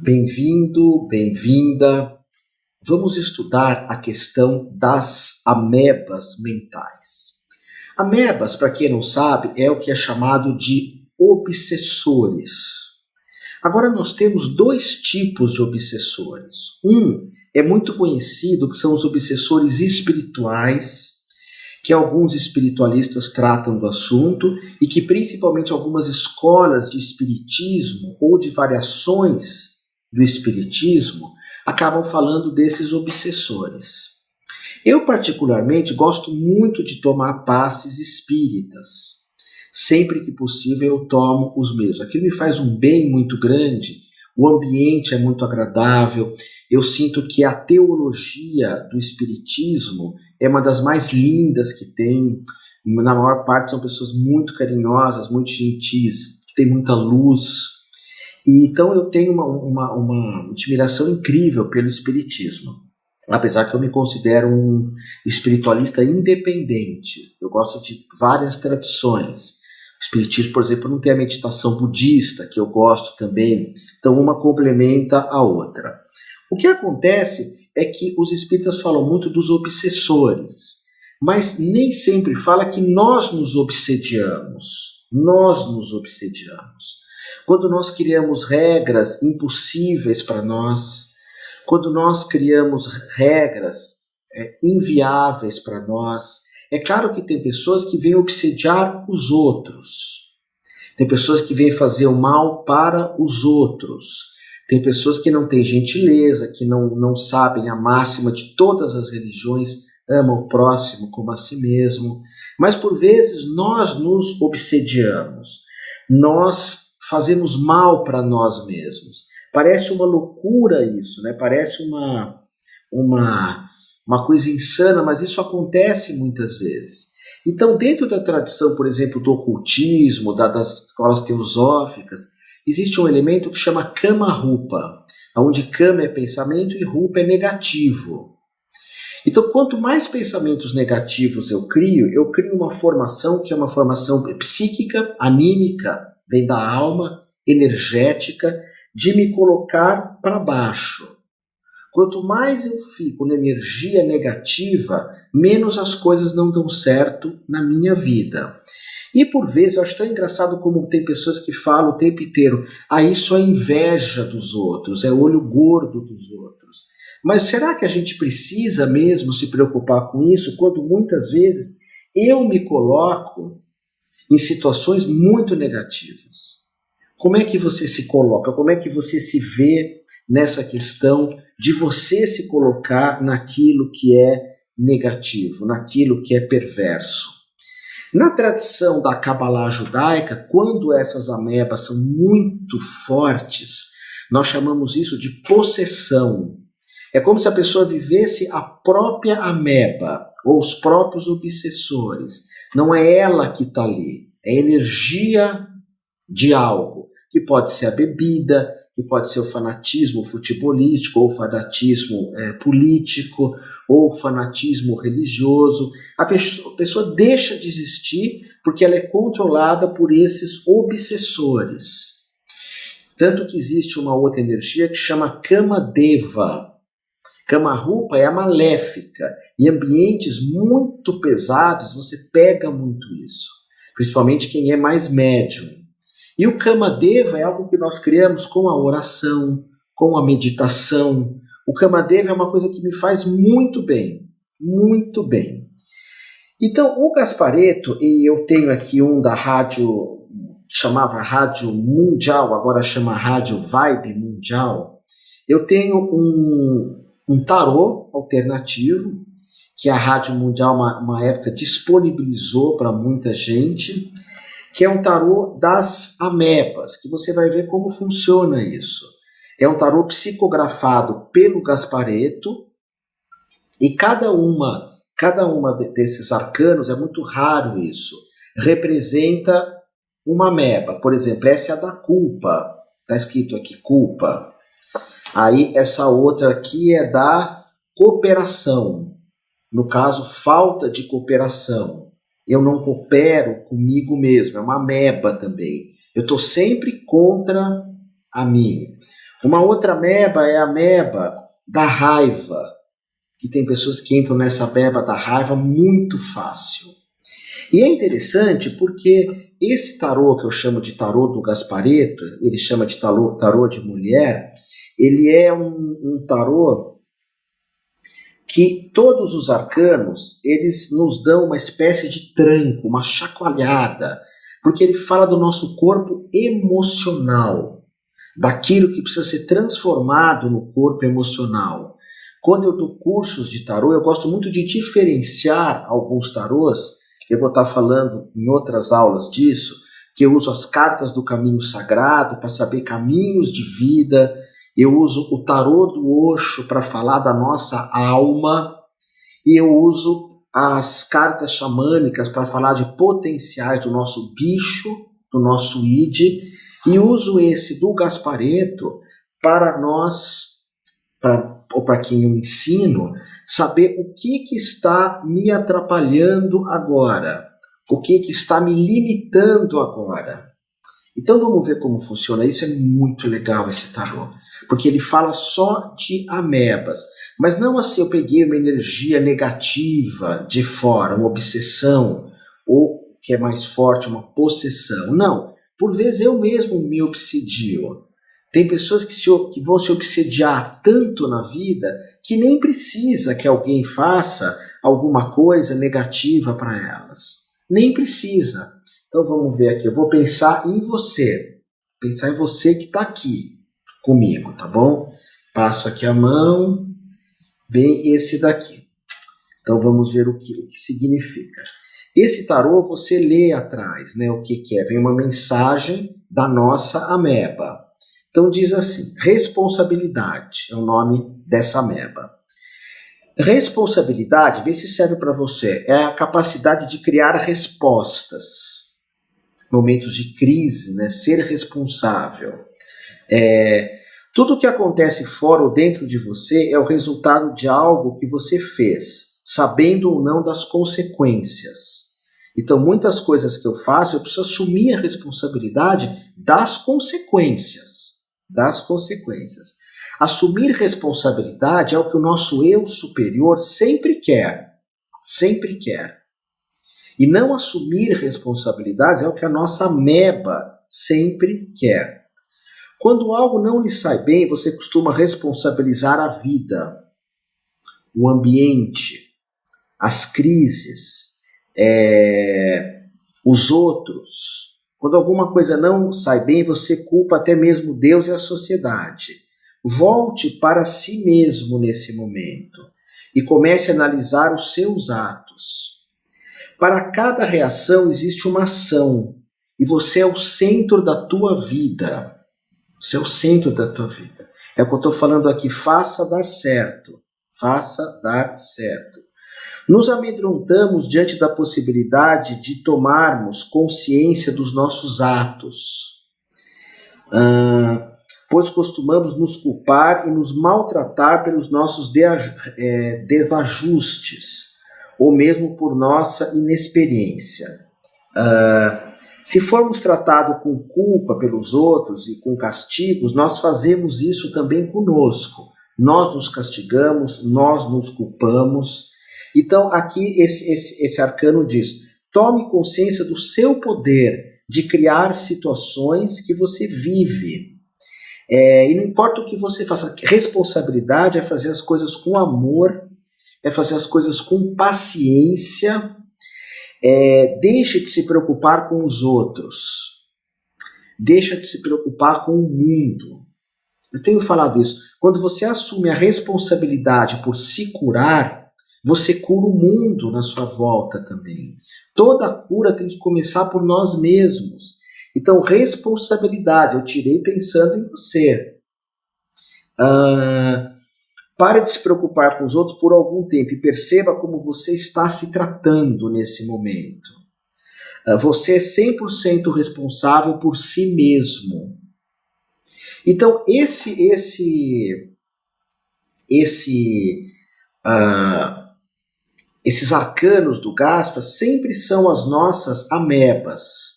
Bem-vindo, bem-vinda. Vamos estudar a questão das amebas mentais. Amebas, para quem não sabe, é o que é chamado de obsessores. Agora nós temos dois tipos de obsessores. Um é muito conhecido, que são os obsessores espirituais, que alguns espiritualistas tratam do assunto e que principalmente algumas escolas de espiritismo ou de variações do espiritismo acabam falando desses obsessores. Eu particularmente gosto muito de tomar passes espíritas. Sempre que possível eu tomo os meus. Aquilo me faz um bem muito grande, o ambiente é muito agradável, eu sinto que a teologia do espiritismo é uma das mais lindas que tem. Na maior parte são pessoas muito carinhosas, muito gentis, que tem muita luz. E então eu tenho uma admiração incrível pelo espiritismo. Apesar que eu me considero um espiritualista independente. Eu gosto de várias tradições. O espiritismo, por exemplo, não tem a meditação budista, que eu gosto também. Então uma complementa a outra. O que acontece é que os espíritas falam muito dos obsessores, mas nem sempre fala que nós nos obsediamos. Nós nos obsediamos. Quando nós criamos regras impossíveis para nós, quando nós criamos regras inviáveis para nós, é claro que tem pessoas que vêm obsediar os outros. Tem pessoas que vêm fazer o mal para os outros. Tem pessoas que não têm gentileza, que não sabem a máxima de todas as religiões, amam o próximo como a si mesmo. Mas por vezes nós nos obsediamos. Nós fazemos mal para nós mesmos. Parece uma loucura isso, né? Parece uma coisa insana, mas isso acontece muitas vezes. Então, dentro da tradição, por exemplo, do ocultismo, das escolas teosóficas, existe um elemento que chama Kama-Rupa, onde Kama é pensamento e Rupa é negativo. Então, quanto mais pensamentos negativos eu crio uma formação que é uma formação psíquica, anímica, vem da alma, energética, de me colocar para baixo. Quanto mais eu fico na energia negativa, menos as coisas não dão certo na minha vida. E por vezes eu acho tão engraçado como tem pessoas que falam o tempo inteiro, isso é inveja dos outros, é olho gordo dos outros. Mas será que a gente precisa mesmo se preocupar com isso, quando muitas vezes eu me coloco em situações muito negativas? Como é que você se coloca? Como é que você se vê nessa questão de você se colocar naquilo que é negativo, naquilo que é perverso? Na tradição da Kabbalah judaica, quando essas amebas são muito fortes, nós chamamos isso de possessão. É como se a pessoa vivesse a própria ameba, ou os próprios obsessores. Não é ela que está ali, é energia de algo, que pode ser a bebida, que pode ser o fanatismo futebolístico, ou o fanatismo político, ou o fanatismo religioso. A pessoa deixa de existir porque ela é controlada por esses obsessores. Tanto que existe uma outra energia que chama Kamadeva. Kama-Rupa é a maléfica. Em ambientes muito pesados, você pega muito isso. Principalmente quem é mais médium. E o Kamadeva é algo que nós criamos com a oração, com a meditação. O Kamadeva é uma coisa que me faz muito bem. Muito bem. Então, o Gasparetto, e eu tenho aqui um da rádio, chamava Rádio Mundial, agora chama Rádio Vibe Mundial. Eu tenho um tarô alternativo, que a Rádio Mundial, uma época, disponibilizou para muita gente, que é um tarô das amebas, que você vai ver como funciona isso. É um tarô psicografado pelo Gasparetto, e cada uma desses arcanos, é muito raro isso, representa uma ameba. Por exemplo, essa é a da culpa, está escrito aqui, culpa. Aí essa outra aqui é da cooperação, no caso, falta de cooperação. Eu não coopero comigo mesmo, é uma ameba também. Eu estou sempre contra a mim. Uma outra ameba é a ameba da raiva, que tem pessoas que entram nessa ameba da raiva muito fácil. E é interessante porque esse tarô que eu chamo de tarô do Gasparetto, ele chama de tarô de mulher, ele é um tarô que todos os arcanos, eles nos dão uma espécie de tranco, uma chacoalhada, porque ele fala do nosso corpo emocional, daquilo que precisa ser transformado no corpo emocional. Quando eu dou cursos de tarô, eu gosto muito de diferenciar alguns tarôs. Eu vou estar falando em outras aulas disso, que eu uso as cartas do caminho sagrado para saber caminhos de vida. Eu uso o tarô do Osho para falar da nossa alma. E eu uso as cartas xamânicas para falar de potenciais do nosso bicho, do nosso id. E uso esse do Gasparetto para nós, ou para quem eu ensino, saber o que está me atrapalhando agora, o que está me limitando agora. Então vamos ver como funciona isso. É muito legal esse tarô, porque ele fala só de amebas, mas não assim eu peguei uma energia negativa de fora, uma obsessão, ou que é mais forte, uma possessão. Não, por vezes eu mesmo me obsedio. Tem pessoas que vão se obsediar tanto na vida que nem precisa que alguém faça alguma coisa negativa para elas. Nem precisa. Então vamos ver aqui. Eu vou pensar em você. Pensar em você que está aqui comigo, tá bom? Passo aqui a mão. Vem esse daqui. Então vamos ver o que significa. Esse tarô você lê atrás, né? O que é? Vem uma mensagem da nossa ameba. Então diz assim, responsabilidade é o nome dessa ameba. Responsabilidade, vê se serve para você, é a capacidade de criar respostas. Momentos de crise, né? Ser responsável. Tudo que acontece fora ou dentro de você é o resultado de algo que você fez, sabendo ou não das consequências. Então, muitas coisas que eu faço, eu preciso assumir a responsabilidade das consequências. Das consequências. Assumir responsabilidade é o que o nosso eu superior sempre quer. Sempre quer. E não assumir responsabilidades é o que a nossa ameba sempre quer. Quando algo não lhe sai bem, você costuma responsabilizar a vida, o ambiente, as crises, os outros. Quando alguma coisa não sai bem, você culpa até mesmo Deus e a sociedade. Volte para si mesmo nesse momento e comece a analisar os seus atos. Para cada reação existe uma ação e você é o centro da tua vida. Você é o centro da tua vida. É o que eu estou falando aqui, faça dar certo. Faça dar certo. Nos amedrontamos diante da possibilidade de tomarmos consciência dos nossos atos, pois costumamos nos culpar e nos maltratar pelos nossos desajustes, ou mesmo por nossa inexperiência. Se formos tratados com culpa pelos outros e com castigos, nós fazemos isso também conosco. Nós nos castigamos, nós nos culpamos. Então, aqui esse arcano diz, tome consciência do seu poder de criar situações que você vive. E não importa o que você faça, responsabilidade é fazer as coisas com amor, é fazer as coisas com paciência, deixe de se preocupar com os outros, deixa de se preocupar com o mundo. Eu tenho falado isso, quando você assume a responsabilidade por se curar, você cura o mundo na sua volta também. Toda cura tem que começar por nós mesmos. Então, responsabilidade, eu tirei pensando em você. Pare de se preocupar com os outros por algum tempo e perceba como você está se tratando nesse momento. Você é 100% responsável por si mesmo. Então, esses arcanos do Gaspa sempre são as nossas amebas.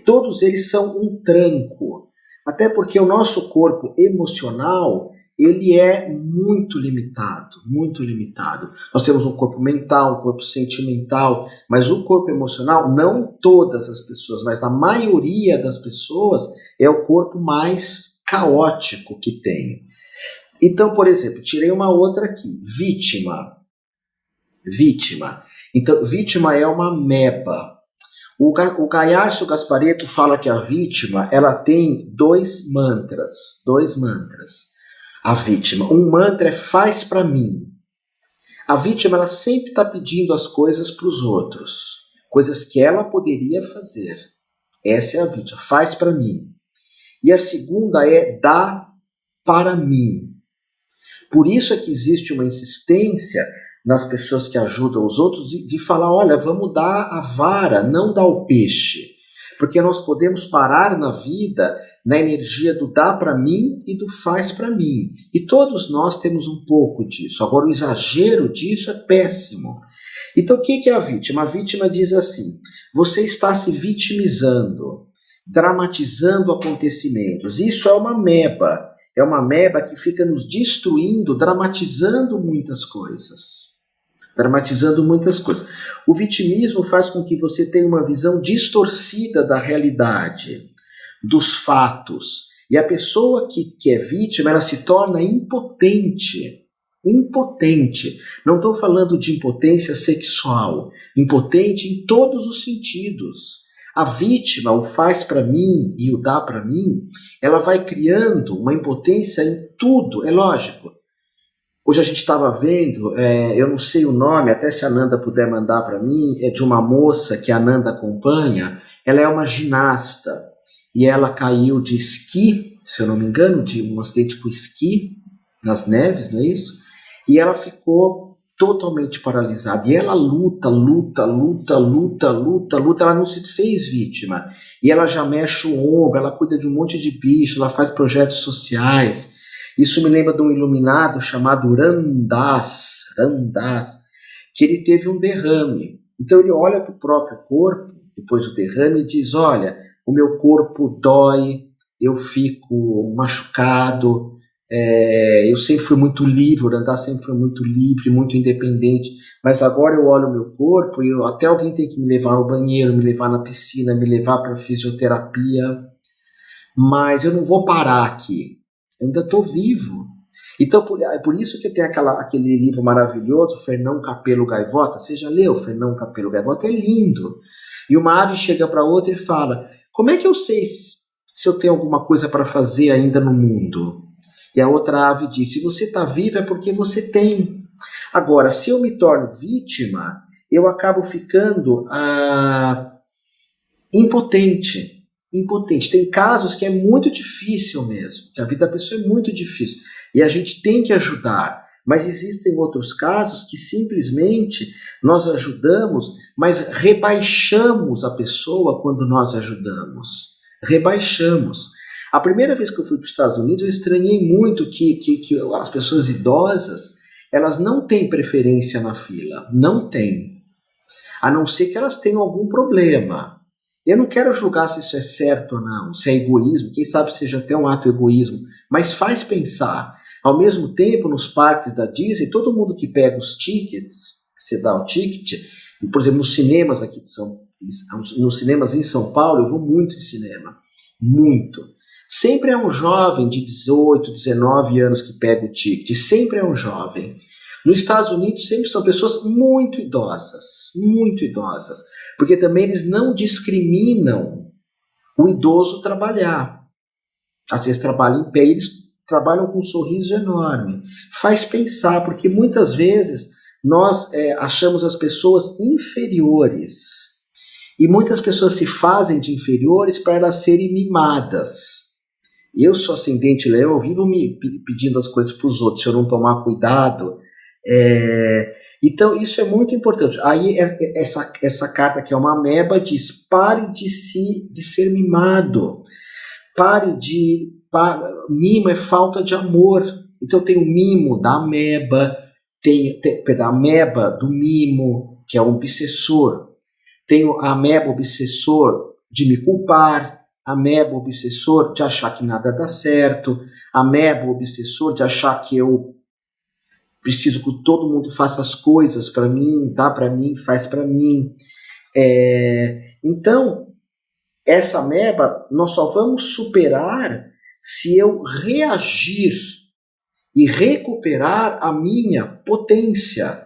Todos eles são um tranco. Até porque o nosso corpo emocional, ele é muito limitado, muito limitado. Nós temos um corpo mental, um corpo sentimental, mas o corpo emocional, não em todas as pessoas, mas na maioria das pessoas, é o corpo mais caótico que tem. Então, por exemplo, tirei uma outra aqui, vítima. Vítima. Então, vítima é uma ameba. O Gaiarcio Gasparetto fala que a vítima, ela tem dois mantras. A vítima. Um mantra é faz para mim. A vítima, ela sempre está pedindo as coisas para os outros. Coisas que ela poderia fazer. Essa é a vítima. Faz para mim. E a segunda é dá para mim. Por isso é que existe uma insistência nas pessoas que ajudam os outros de falar, olha, vamos dar a vara, não dar o peixe. Porque nós podemos parar na vida na energia do dá para mim e do faz para mim. E todos nós temos um pouco disso. Agora, o exagero disso é péssimo. Então, o que é a vítima? A vítima diz assim, você está se vitimizando, dramatizando acontecimentos. Isso é uma ameba. É uma ameba que fica nos destruindo, dramatizando muitas coisas. O vitimismo faz com que você tenha uma visão distorcida da realidade, dos fatos. E a pessoa que é vítima, ela se torna impotente. Não estou falando de impotência sexual. Impotente em todos os sentidos. A vítima, o faz para mim e o dá para mim, ela vai criando uma impotência em tudo, é lógico. Hoje a gente estava vendo, eu não sei o nome, até se a Nanda puder mandar para mim, é de uma moça que a Nanda acompanha, ela é uma ginasta, e ela caiu de esqui, se eu não me engano, de um acidente com esqui, nas neves, não é isso? E ela ficou totalmente paralisada. E ela luta, ela não se fez vítima. E ela já mexe o ombro, ela cuida de um monte de bicho, ela faz projetos sociais. Isso me lembra de um iluminado chamado Ramdas, que ele teve um derrame. Então ele olha para o próprio corpo, depois do derrame, e diz, olha, o meu corpo dói, eu fico machucado, eu sempre fui muito livre, o Ramdas sempre foi muito livre, muito independente, mas agora eu olho o meu corpo e até alguém tem que me levar ao banheiro, me levar na piscina, me levar para fisioterapia, mas eu não vou parar aqui, eu ainda estou vivo. Então, por isso que tem aquele livro maravilhoso, Fernão Capelo Gaivota. Você já leu Fernão Capelo Gaivota? É lindo. E uma ave chega para outra e fala, como é que eu sei se eu tenho alguma coisa para fazer ainda no mundo? E a outra ave diz, se você está vivo é porque você tem. Agora, se eu me torno vítima, eu acabo ficando impotente. Tem casos que é muito difícil mesmo, que a vida da pessoa é muito difícil, e a gente tem que ajudar, mas existem outros casos que simplesmente nós ajudamos, mas rebaixamos a pessoa quando nós ajudamos, rebaixamos. A primeira vez que eu fui para os Estados Unidos, eu estranhei muito que as pessoas idosas, elas não têm preferência na fila, não têm, a não ser que elas tenham algum problema. Eu não quero julgar se isso é certo ou não, se é egoísmo, quem sabe seja até um ato egoísmo, mas faz pensar. Ao mesmo tempo, nos parques da Disney, todo mundo que pega os tickets, você dá o ticket, por exemplo, nos cinemas aqui nos cinemas em São Paulo, eu vou muito em cinema, muito. Sempre é um jovem de 18, 19 anos que pega o ticket, sempre é um jovem. Nos Estados Unidos sempre são pessoas muito idosas, porque também eles não discriminam o idoso trabalhar. Às vezes trabalham em pé, eles trabalham com um sorriso enorme. Faz pensar, porque muitas vezes nós achamos as pessoas inferiores, e muitas pessoas se fazem de inferiores para elas serem mimadas. Eu sou ascendente leão, eu vivo me pedindo as coisas para os outros, se eu não tomar cuidado. Então isso é muito importante. Aí essa carta que é uma ameba diz, pare de ser mimado, mimo é falta de amor. Então tem o mimo da ameba, tem a ameba do mimo, que é o obsessor, tem a ameba obsessor de me culpar, ameba obsessor de achar que nada dá certo, ameba obsessor de achar que eu preciso que todo mundo faça as coisas para mim, dá para mim, faz para mim. Então, essa ameba nós só vamos superar se eu reagir e recuperar a minha potência.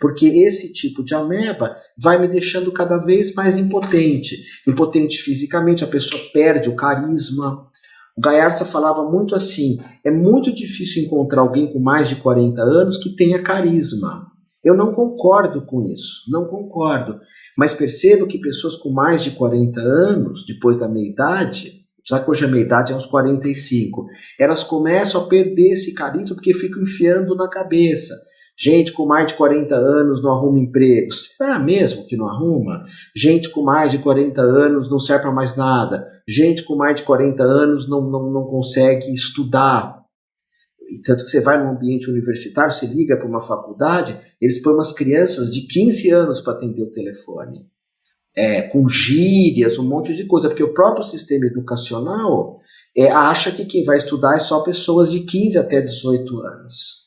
Porque esse tipo de ameba vai me deixando cada vez mais impotente. Impotente fisicamente, a pessoa perde o carisma. O Gaiarsa falava muito assim, é muito difícil encontrar alguém com mais de 40 anos que tenha carisma. Eu não concordo com isso, não concordo. Mas percebo que pessoas com mais de 40 anos, depois da meia-idade, já que hoje a meia-idade é uns 45, elas começam a perder esse carisma porque ficam enfiando na cabeça. Gente com mais de 40 anos não arruma emprego. Será mesmo que não arruma? Gente com mais de 40 anos não serve para mais nada. Gente com mais de 40 anos não consegue estudar. E tanto que você vai num ambiente universitário, você liga para uma faculdade, eles põem umas crianças de 15 anos para atender o telefone. Com gírias, um monte de coisa, porque o próprio sistema educacional acha que quem vai estudar é só pessoas de 15 até 18 anos.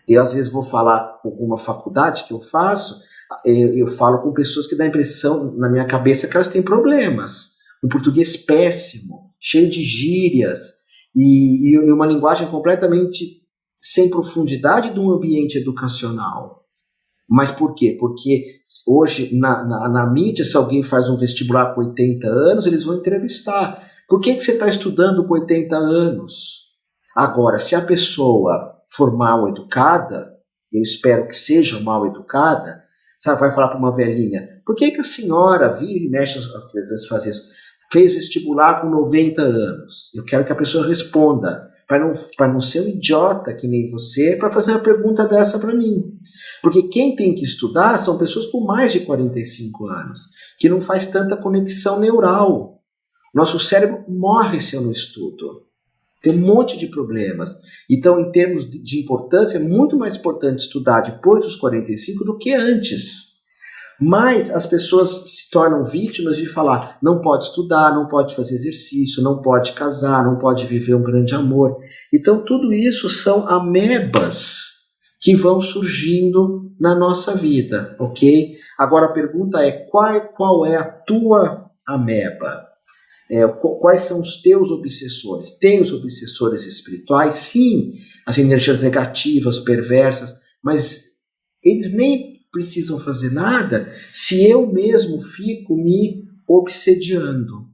Eu às vezes vou falar com uma faculdade que eu faço, eu falo com pessoas que dá a impressão, na minha cabeça, que elas têm problemas. Um português péssimo, cheio de gírias, e uma linguagem completamente sem profundidade de um ambiente educacional. Mas por quê? Porque hoje, na mídia, se alguém faz um vestibular com 80 anos, eles vão entrevistar. Por que você está estudando com 80 anos? Agora, se a pessoa for mal educada, eu espero que seja mal educada, sabe, vai falar para uma velhinha, por que a senhora vira e mexe às vezes faz isso? Fez vestibular com 90 anos. Eu quero que a pessoa responda, para não ser um idiota que nem você, para fazer uma pergunta dessa para mim. Porque quem tem que estudar são pessoas com mais de 45 anos, que não faz tanta conexão neural. Nosso cérebro morre se eu não estudo. Tem um monte de problemas. Então, em termos de importância, é muito mais importante estudar depois dos 45 do que antes. Mas as pessoas se tornam vítimas de falar, não pode estudar, não pode fazer exercício, não pode casar, não pode viver um grande amor. Então, tudo isso são amebas que vão surgindo na nossa vida, ok? Agora a pergunta é, qual é a tua ameba? Quais são os teus obsessores? Tem os obsessores espirituais? Sim, as energias negativas, perversas, mas eles nem precisam fazer nada se eu mesmo fico me obsediando.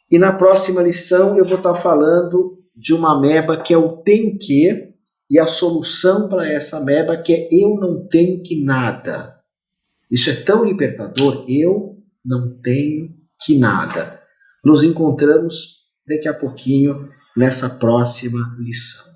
E na próxima lição eu vou estar falando de uma ameba que é o tem que, e a solução para essa ameba que é eu não tenho que nada. Isso é tão libertador, eu não tenho que nada. Nos encontramos daqui a pouquinho nessa próxima lição.